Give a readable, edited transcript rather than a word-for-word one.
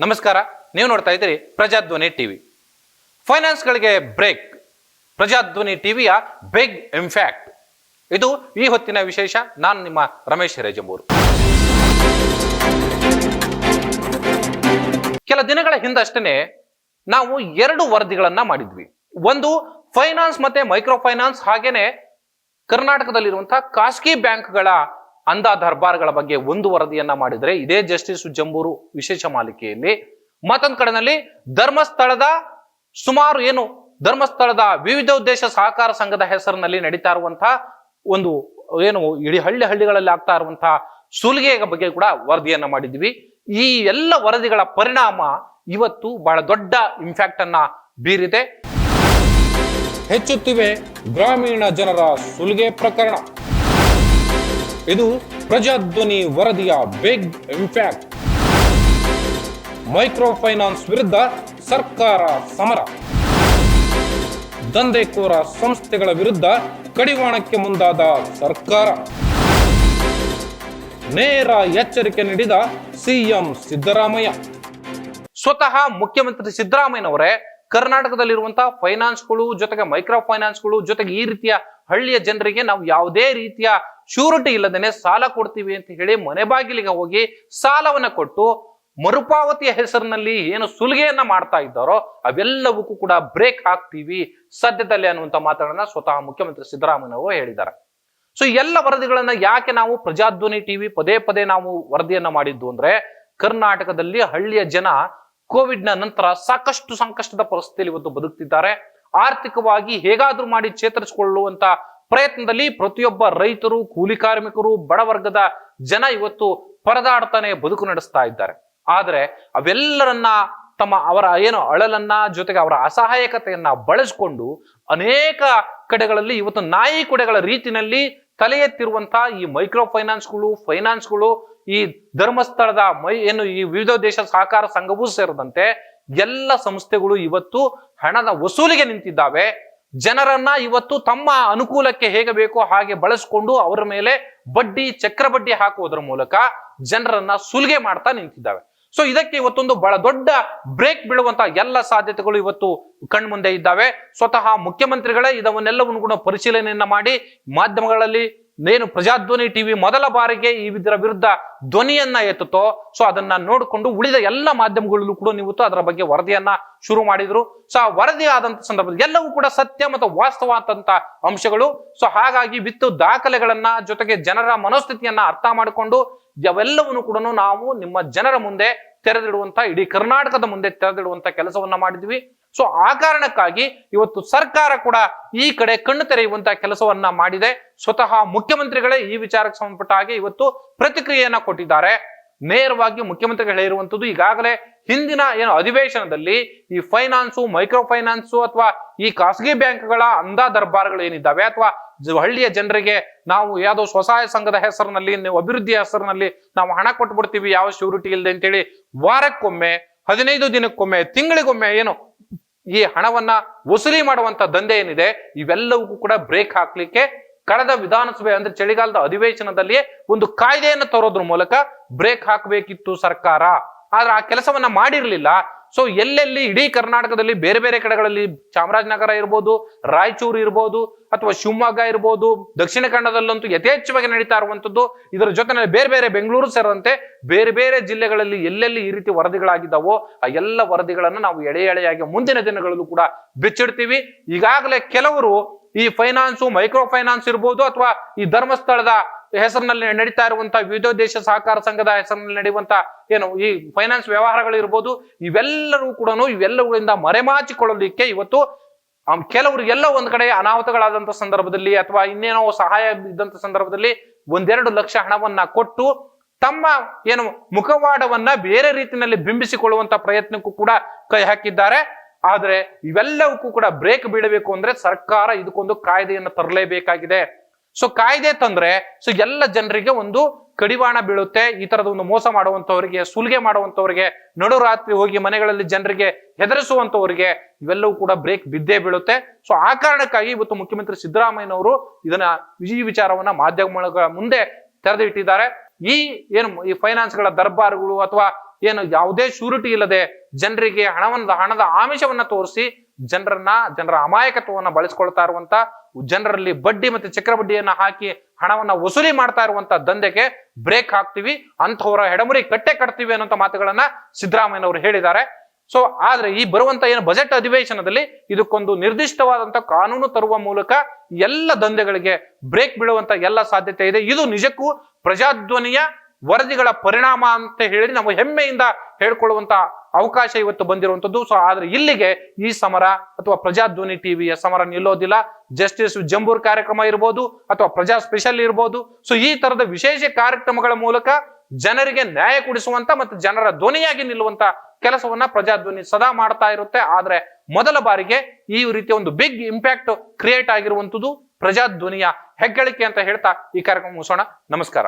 ನಮಸ್ಕಾರ, ನೀವು ನೋಡ್ತಾ ಇದ್ದೀರಿ ಪ್ರಜಾಧ್ವನಿ ಟಿವಿ. ಫೈನಾನ್ಸ್ಗಳಿಗೆ ಬ್ರೇಕ್, ಪ್ರಜಾಧ್ವನಿ ಟಿವಿಯ ಬಿಗ್ ಇಂಪ್ಯಾಕ್ಟ್. ಇದು ಈ ಹೊತ್ತಿನ ವಿಶೇಷ. ನಾನು ನಿಮ್ಮ ರಮೇಶ್ ಹಿರೇಜಂಬೂರು. ಕೆಲ ದಿನಗಳ ಹಿಂದಷ್ಟೇ ನಾವು ಎರಡು ವರದಿಗಳನ್ನ ಮಾಡಿದ್ವಿ. ಒಂದು ಫೈನಾನ್ಸ್ ಮತ್ತೆ ಮೈಕ್ರೋ ಫೈನಾನ್ಸ್, ಹಾಗೇನೆ ಕರ್ನಾಟಕದಲ್ಲಿರುವಂತಹ ಖಾಸಗಿ ಬ್ಯಾಂಕ್ಗಳ ಅಂಧ ದರ್ಬಾರ್ಗಳ ಬಗ್ಗೆ ಒಂದು ವರದಿಯನ್ನ ಮಾಡಿದ್ರೆ, ಇದೇ ಜಸ್ಟಿಸ್ ಜಂಬೂರು ವಿಶೇಷ ಮಾಲಿಕೆಯಲ್ಲಿ. ಮತ್ತೊಂದು ಕಡೆನಲ್ಲಿ ಧರ್ಮಸ್ಥಳದ ವಿವಿಧ ಉದ್ದೇಶ ಸಹಕಾರ ಸಂಘದ ಹೆಸರಿನಲ್ಲಿ ನಡೀತಾ ಇರುವಂತಹ ಒಂದು ಇಡೀ ಹಳ್ಳಿಗಳಲ್ಲಿ ಆಗ್ತಾ ಇರುವಂತಹ ಸುಲಿಗೆಯ ಬಗ್ಗೆ ಕೂಡ ವರದಿಯನ್ನ ಮಾಡಿದ್ವಿ. ಈ ಎಲ್ಲ ವರದಿಗಳ ಪರಿಣಾಮ ಇವತ್ತು ಬಹಳ ದೊಡ್ಡ ಇಂಪ್ಯಾಕ್ಟ್ ಅನ್ನ ಬೀರಿದೆ. ಹೆಚ್ಚುತ್ತಿವೆ ಗ್ರಾಮೀಣ ಜನರ ಸುಲಿಗೆ ಪ್ರಕರಣ. ಇದು ಪ್ರಜಾಧ್ವನಿ ವರದಿಯ ಬಿಗ್ ಇಂಪ್ಯಾಕ್ಟ್. ಮೈಕ್ರೋ ಫೈನಾನ್ಸ್ ವಿರುದ್ಧ ಸರ್ಕಾರ ಸಮರ. ದಂಧೆಕೋರ ಸಂಸ್ಥೆಗಳ ವಿರುದ್ಧ ಕಡಿವಾಣಕ್ಕೆ ಮುಂದಾದ ಸರ್ಕಾರ. ನೇರ ಎಚ್ಚರಿಕೆ ನೀಡಿದ ಸಿಎಂ ಸಿದ್ದರಾಮಯ್ಯ. ಸ್ವತಃ ಮುಖ್ಯಮಂತ್ರಿ ಸಿದ್ದರಾಮಯ್ಯನವರೇ ಕರ್ನಾಟಕದಲ್ಲಿರುವಂತಹ ಫೈನಾನ್ಸ್ಗಳು ಜೊತೆಗೆ ಮೈಕ್ರೋ ಫೈನಾನ್ಸ್ಗಳು ಜೊತೆಗೆ ಈ ರೀತಿಯ ಹಳ್ಳಿಯ ಜನರಿಗೆ ನಾವು ಯಾವುದೇ ರೀತಿಯ ಶ್ಯೂರಿಟಿ ಇಲ್ಲದೇನೆ ಸಾಲ ಕೊಡ್ತೀವಿ ಅಂತ ಹೇಳಿ ಮನೆ ಬಾಗಿಲಿಗೆ ಹೋಗಿ ಸಾಲವನ್ನ ಕೊಟ್ಟು ಮರುಪಾವತಿಯ ಹೆಸರಿನಲ್ಲಿ ಏನು ಸುಲಿಗೆಯನ್ನ ಮಾಡ್ತಾ ಇದ್ದಾರೋ ಅವೆಲ್ಲವಕ್ಕೂ ಕೂಡ ಬ್ರೇಕ್ ಹಾಕ್ತೀವಿ ಸದ್ಯದಲ್ಲಿ ಅನ್ನುವಂತ ಮಾತನ್ನ ಸ್ವತಃ ಮುಖ್ಯಮಂತ್ರಿ ಸಿದ್ದರಾಮಯ್ಯನವರು ಹೇಳಿದ್ದಾರೆ. ಸೊ ಎಲ್ಲ ವರದಿಗಳನ್ನ ಯಾಕೆ ನಾವು ಪ್ರಜಾಧ್ವನಿ ಟಿವಿ ಪದೇ ಪದೇ ನಾವು ವರದಿಯನ್ನ ಮಾಡಿದ್ದು ಅಂದ್ರೆ, ಕರ್ನಾಟಕದಲ್ಲಿ ಹಳ್ಳಿಯ ಜನ ಕೋವಿಡ್ ನ ನಂತರ ಸಾಕಷ್ಟು ಸಂಕಷ್ಟದ ಪರಿಸ್ಥಿತಿಯಲ್ಲಿ ಇವತ್ತು ಬದುಕ್ತಿದ್ದಾರೆ. ಆರ್ಥಿಕವಾಗಿ ಹೇಗಾದ್ರೂ ಮಾಡಿ ಚೇತರಿಸಿಕೊಳ್ಳುವಂತ ಪ್ರಯತ್ನದಲ್ಲಿ ಪ್ರತಿಯೊಬ್ಬ ರೈತರು, ಕೂಲಿ ಕಾರ್ಮಿಕರು, ಬಡವರ್ಗದ ಜನ ಇವತ್ತು ಪರದಾಡ್ತಾನೆ ಬದುಕು ನಡೆಸ್ತಾ ಇದ್ದಾರೆ. ಆದ್ರೆ ಅವೆಲ್ಲರನ್ನ ಅವರ ಅಳಲನ್ನ ಜೊತೆಗೆ ಅವರ ಅಸಹಾಯಕತೆಯನ್ನ ಬಳಸಿಕೊಂಡು ಅನೇಕ ಕಡೆಗಳಲ್ಲಿ ಇವತ್ತು ನಾಯಿ ಕೊಡೆಗಳ ರೀತಿಯಲ್ಲಿ ತಲೆ ಎತ್ತಿರುವಂತಹ ಈ ಮೈಕ್ರೋ ಫೈನಾನ್ಸ್ಗಳು ಈ ಧರ್ಮಸ್ಥಳದ ಈ ವಿವಿಧ ದೇಶ ಸಹಕಾರ ಸಂಘವೂ ಸೇರಿದಂತೆ ಎಲ್ಲ ಸಂಸ್ಥೆಗಳು ಇವತ್ತು ಹಣದ ವಸೂಲಿಗೆ ನಿಂತಿದ್ದಾವೆ. ಜನರನ್ನ ಇವತ್ತು ತಮ್ಮ ಅನುಕೂಲಕ್ಕೆ ಹೇಗೆ ಬೇಕೋ ಹಾಗೆ ಬಳಸಿಕೊಂಡು ಅವರ ಮೇಲೆ ಚಕ್ರ ಬಡ್ಡಿ ಹಾಕುವುದರ ಮೂಲಕ ಜನರನ್ನ ಸುಲಿಗೆ ಮಾಡ್ತಾ ನಿಂತಿದ್ದಾವೆ. ಸೊ ಇದಕ್ಕೆ ಇವತ್ತೊಂದು ಬಹಳ ದೊಡ್ಡ ಬ್ರೇಕ್ ಬೀಳುವಂತ ಎಲ್ಲ ಸಾಧ್ಯತೆಗಳು ಇವತ್ತು ಕಣ್ಮುಂದೆ ಇದ್ದಾವೆ. ಸ್ವತಃ ಮುಖ್ಯಮಂತ್ರಿಗಳೇ ಇದನ್ನೆಲ್ಲವನ್ನು ಕೂಡ ಪರಿಶೀಲನೆಯನ್ನ ಮಾಡಿ ಮಾಧ್ಯಮಗಳಲ್ಲಿ ಪ್ರಜಾಧ್ವನಿ ಟಿವಿ ಮೊದಲ ಬಾರಿಗೆ ಇದರ ವಿರುದ್ಧ ಧ್ವನಿಯನ್ನ ಎತ್ತುತ್ತೋ, ಸೊ ಅದನ್ನ ನೋಡಿಕೊಂಡು ಉಳಿದ ಎಲ್ಲ ಮಾಧ್ಯಮಗಳಲ್ಲೂ ಕೂಡ ನೀವು ಅದರ ಬಗ್ಗೆ ವರದಿಯನ್ನ ಶುರು ಮಾಡಿದ್ರು. ಸೊ ಆ ವರದಿ ಆದಂತ ಸಂದರ್ಭದಲ್ಲಿ ಎಲ್ಲವೂ ಕೂಡ ಸತ್ಯ ಮತ್ತು ವಾಸ್ತವ ಅಂತ ಅಂಶಗಳು. ಸೊ ಹಾಗಾಗಿ ವಿತ್ತು ದಾಖಲೆಗಳನ್ನ ಜೊತೆಗೆ ಜನರ ಮನೋಸ್ಥಿತಿಯನ್ನ ಅರ್ಥ ಮಾಡಿಕೊಂಡು ಅವೆಲ್ಲವನ್ನು ಕೂಡ ನಾವು ನಿಮ್ಮ ಜನರ ಮುಂದೆ ತೆರೆದಿಡುವಂತ, ಇಡೀ ಕರ್ನಾಟಕದ ಮುಂದೆ ತೆರೆದಿಡುವಂತ ಕೆಲಸವನ್ನ ಮಾಡಿದ್ವಿ. ಸೊ ಆ ಕಾರಣಕ್ಕಾಗಿ ಇವತ್ತು ಸರ್ಕಾರ ಕೂಡ ಈ ಕಡೆ ಕಣ್ಣು ತೆರೆಯುವಂತ ಕೆಲಸವನ್ನ ಮಾಡಿದೆ. ಸ್ವತಃ ಮುಖ್ಯಮಂತ್ರಿಗಳೇ ಈ ವಿಚಾರಕ್ಕೆ ಸಂಬಂಧಪಟ್ಟ ಹಾಗೆ ಇವತ್ತು ಪ್ರತಿಕ್ರಿಯೆಯನ್ನ ಕೊಟ್ಟಿದ್ದಾರೆ. ನೇರವಾಗಿ ಮುಖ್ಯಮಂತ್ರಿಗಳು ಹೇಳಿರುವಂತದ್ದು, ಈಗಾಗಲೇ ಹಿಂದಿನ ಅಧಿವೇಶನದಲ್ಲಿ ಈ ಮೈಕ್ರೋ ಫೈನಾನ್ಸು ಅಥವಾ ಈ ಖಾಸಗಿ ಬ್ಯಾಂಕ್ಗಳ ಅಂಧ ದರ್ಬಾರ್ಗಳು ಏನಿದ್ದಾವೆ, ಅಥವಾ ಹಳ್ಳಿಯ ಜನರಿಗೆ ನಾವು ಯಾವುದೋ ಸ್ವಸಹಾಯ ಸಂಘದ ಹೆಸರಿನಲ್ಲಿ, ಅಭಿವೃದ್ಧಿಯ ಹೆಸರಿನಲ್ಲಿ ನಾವು ಹಣ ಕೊಟ್ಬಿಡ್ತೀವಿ ಯಾವ ಶ್ಯೂರಿಟಿ ಇಲ್ಲದೆ ಅಂತೇಳಿ ವಾರಕ್ಕೊಮ್ಮೆ, 15 ದಿನಕ್ಕೊಮ್ಮೆ, ತಿಂಗಳಿಗೊಮ್ಮೆ ಈ ಹಣವನ್ನ ವಸೂಲಿ ಮಾಡುವಂತ ದಂಧೆ ಏನಿದೆ, ಇವೆಲ್ಲವೂ ಕೂಡ ಬ್ರೇಕ್ ಹಾಕ್ಲಿಕ್ಕೆ ಕಳೆದ ವಿಧಾನಸಭೆ ಅಂದ್ರೆ ಚಳಿಗಾಲದ ಅಧಿವೇಶನದಲ್ಲಿ ಒಂದು ಕಾಯ್ದೆಯನ್ನು ತರೋದ್ರ ಮೂಲಕ ಬ್ರೇಕ್ ಹಾಕಬೇಕಿತ್ತು ಸರ್ಕಾರ. ಆದ್ರೆ ಆ ಕೆಲಸವನ್ನ ಮಾಡಿರ್ಲಿಲ್ಲ. ಸೊ ಎಲ್ಲೆಲ್ಲಿ ಇಡೀ ಕರ್ನಾಟಕದಲ್ಲಿ ಬೇರೆ ಬೇರೆ ಕಡೆಗಳಲ್ಲಿ, ಚಾಮರಾಜನಗರ ಇರ್ಬೋದು, ರಾಯಚೂರು ಇರ್ಬೋದು, ಅಥವಾ ಶಿವಮೊಗ್ಗ ಇರ್ಬೋದು, ದಕ್ಷಿಣ ಕನ್ನಡದಲ್ಲಂತೂ ಯಥೇಚ್ಛವಾಗಿ ನಡೀತಾ ಇರುವಂತದ್ದು. ಇದರ ಜೊತೆನಲ್ಲಿ ಬೇರೆ ಬೇರೆ ಬೆಂಗಳೂರು ಸೇರಿದಂತೆ ಬೇರೆ ಬೇರೆ ಜಿಲ್ಲೆಗಳಲ್ಲಿ ಎಲ್ಲೆಲ್ಲಿ ಈ ರೀತಿ ವರದಿಗಳಾಗಿದ್ದಾವೋ ಆ ಎಲ್ಲ ವರದಿಗಳನ್ನ ನಾವು ಎಳೆಯಾಗಿ ಮುಂದಿನ ದಿನಗಳಲ್ಲೂ ಕೂಡ ಬಿಚ್ಚಿಡ್ತೀವಿ. ಈಗಾಗಲೇ ಕೆಲವರು ಈ ಮೈಕ್ರೋ ಫೈನಾನ್ಸ್ ಇರ್ಬೋದು, ಅಥವಾ ಈ ಧರ್ಮಸ್ಥಳದ ಹೆಸರಿನಲ್ಲಿ ನಡೀತಾ ಇರುವಂತಹ ವಿವಿಧ ದೇಶ ಸಹಕಾರ ಸಂಘದ ಹೆಸರಿನಲ್ಲಿ ನಡೆಯುವಂತ ಈ ಫೈನಾನ್ಸ್ ವ್ಯವಹಾರಗಳು ಇರ್ಬೋದು, ಇವೆಲ್ಲವುಗಳಿಂದ ಮರೆಮಾಚಿಕೊಳ್ಳಲಿಕ್ಕೆ ಇವತ್ತು ಕೆಲವರು ಎಲ್ಲ ಒಂದ್ ಕಡೆ ಅನಾಹುತಗಳಾದಂತ ಸಂದರ್ಭದಲ್ಲಿ ಅಥವಾ ಇನ್ನೇನೋ ಸಹಾಯ ಇದ್ದಂತ ಸಂದರ್ಭದಲ್ಲಿ 1-2 ಲಕ್ಷ ಹಣವನ್ನ ಕೊಟ್ಟು ತಮ್ಮ ಮುಖವಾಡವನ್ನ ಬೇರೆ ರೀತಿಯಲ್ಲಿ ಬಿಂಬಿಸಿಕೊಳ್ಳುವಂತ ಪ್ರಯತ್ನಕ್ಕೂ ಕೂಡ ಕೈ ಹಾಕಿದ್ದಾರೆ. ಆದ್ರೆ ಇವೆಲ್ಲವಕ್ಕೂ ಕೂಡ ಬ್ರೇಕ್ ಬೀಳಬೇಕು ಅಂದ್ರೆ ಸರ್ಕಾರ ಇದಕ್ಕೊಂದು ಕಾಯ್ದೆಯನ್ನು ತರಲೇಬೇಕಾಗಿದೆ. ಸೊ ಕಾಯ್ದೆ ತಂದ್ರೆ ಎಲ್ಲ ಜನರಿಗೆ ಒಂದು ಕಡಿವಾಣ ಬೀಳುತ್ತೆ. ಈ ತರದ ಒಂದು ಮೋಸ ಮಾಡುವಂತವರಿಗೆ, ಸುಲಿಗೆ ಮಾಡುವಂತವರಿಗೆ, ನಡುರಾತ್ರಿ ಹೋಗಿ ಮನೆಗಳಲ್ಲಿ ಜನರಿಗೆ ಹೆದರಿಸುವಂತವರಿಗೆ ಇವೆಲ್ಲವೂ ಕೂಡ ಬ್ರೇಕ್ ಬಿದ್ದೇ ಬೀಳುತ್ತೆ. ಸೊ ಆ ಕಾರಣಕ್ಕಾಗಿ ಇವತ್ತು ಮುಖ್ಯಮಂತ್ರಿ ಸಿದ್ದರಾಮಯ್ಯನವರು ಈ ವಿಚಾರವನ್ನ ಮಾಧ್ಯಮಗಳ ಮುಂದೆ ತೆರೆದಿಟ್ಟಿದ್ದಾರೆ. ಈ ಫೈನಾನ್ಸ್ಗಳ ದರ್ಬಾರ್ಗಳು ಅಥವಾ ಏನು ಯಾವುದೇ ಶೂರಿಟಿ ಇಲ್ಲದೆ ಜನರಿಗೆ ಹಣದ ಆಮಿಷವನ್ನ ತೋರಿಸಿ ಜನರ ಅಮಾಯಕತ್ವವನ್ನ ಬಳಸ್ಕೊಳ್ತಾ ಇರುವಂತ, ಜನರಲ್ಲಿ ಬಡ್ಡಿ ಮತ್ತೆ ಚಕ್ರಬಡ್ಡಿಯನ್ನ ಹಾಕಿ ಹಣವನ್ನ ವಸೂಲಿ ಮಾಡ್ತಾ ಇರುವಂತ ದಂಧೆಗೆ ಬ್ರೇಕ್ ಹಾಕ್ತಿವಿ, ಅಂತವರ ಹೆಡಮುರಿ ಕಟ್ಟೆ ಕಟ್ತೀವಿ ಅನ್ನೋಂಥ ಮಾತುಗಳನ್ನ ಸಿದ್ದರಾಮಯ್ಯನವರು ಹೇಳಿದ್ದಾರೆ. ಸೊ ಆದ್ರೆ ಈ ಬರುವಂತ ಏನು ಬಜೆಟ್ ಅಧಿವೇಶನದಲ್ಲಿ ಇದಕ್ಕೊಂದು ನಿರ್ದಿಷ್ಟವಾದಂತ ಕಾನೂನು ತರುವ ಮೂಲಕ ಎಲ್ಲ ದಂಧೆಗಳಿಗೆ ಬ್ರೇಕ್ ಬೀಳುವಂತ ಎಲ್ಲ ಸಾಧ್ಯತೆ ಇದೆ. ಇದು ನಿಜಕ್ಕೂ ಪ್ರಜಾಧ್ವನಿಯ ವರದಿಗಳ ಪರಿಣಾಮ ಅಂತ ಹೇಳಿ ನಾವು ಹೆಮ್ಮೆಯಿಂದ ಹೇಳ್ಕೊಳ್ಳುವಂತ ಅವಕಾಶ ಇವತ್ತು ಬಂದಿರುವಂತದ್ದು. ಸೊ ಆದ್ರೆ ಇಲ್ಲಿಗೆ ಈ ಸಮರ ಅಥವಾ ಪ್ರಜಾಧ್ವನಿ ಟಿವಿಯ ಸಮರ ನಿಲ್ಲೋದಿಲ್ಲ. ಜಸ್ಟಿಸ್ ಜಂಬೂರ್ ಕಾರ್ಯಕ್ರಮ ಇರ್ಬೋದು ಅಥವಾ ಪ್ರಜಾ ಸ್ಪೆಷಲ್ ಇರ್ಬೋದು, ಸೊ ಈ ತರದ ವಿಶೇಷ ಕಾರ್ಯಕ್ರಮಗಳ ಮೂಲಕ ಜನರಿಗೆ ನ್ಯಾಯ ಕೊಡಿಸುವಂತ ಮತ್ತು ಜನರ ಧ್ವನಿಯಾಗಿ ನಿಲ್ಲುವಂತ ಕೆಲಸವನ್ನ ಪ್ರಜಾಧ್ವನಿ ಸದಾ ಮಾಡ್ತಾ ಇರುತ್ತೆ. ಆದ್ರೆ ಮೊದಲ ಬಾರಿಗೆ ಈ ರೀತಿಯ ಒಂದು ಬಿಗ್ ಇಂಪ್ಯಾಕ್ಟ್ ಕ್ರಿಯೇಟ್ ಆಗಿರುವಂತದ್ದು ಪ್ರಜಾಧ್ವನಿಯ ಹೆಗ್ಗಳಿಕೆ ಅಂತ ಹೇಳ್ತಾ ಈ ಕಾರ್ಯಕ್ರಮ ಮುಗಿಸೋಣ. ನಮಸ್ಕಾರ.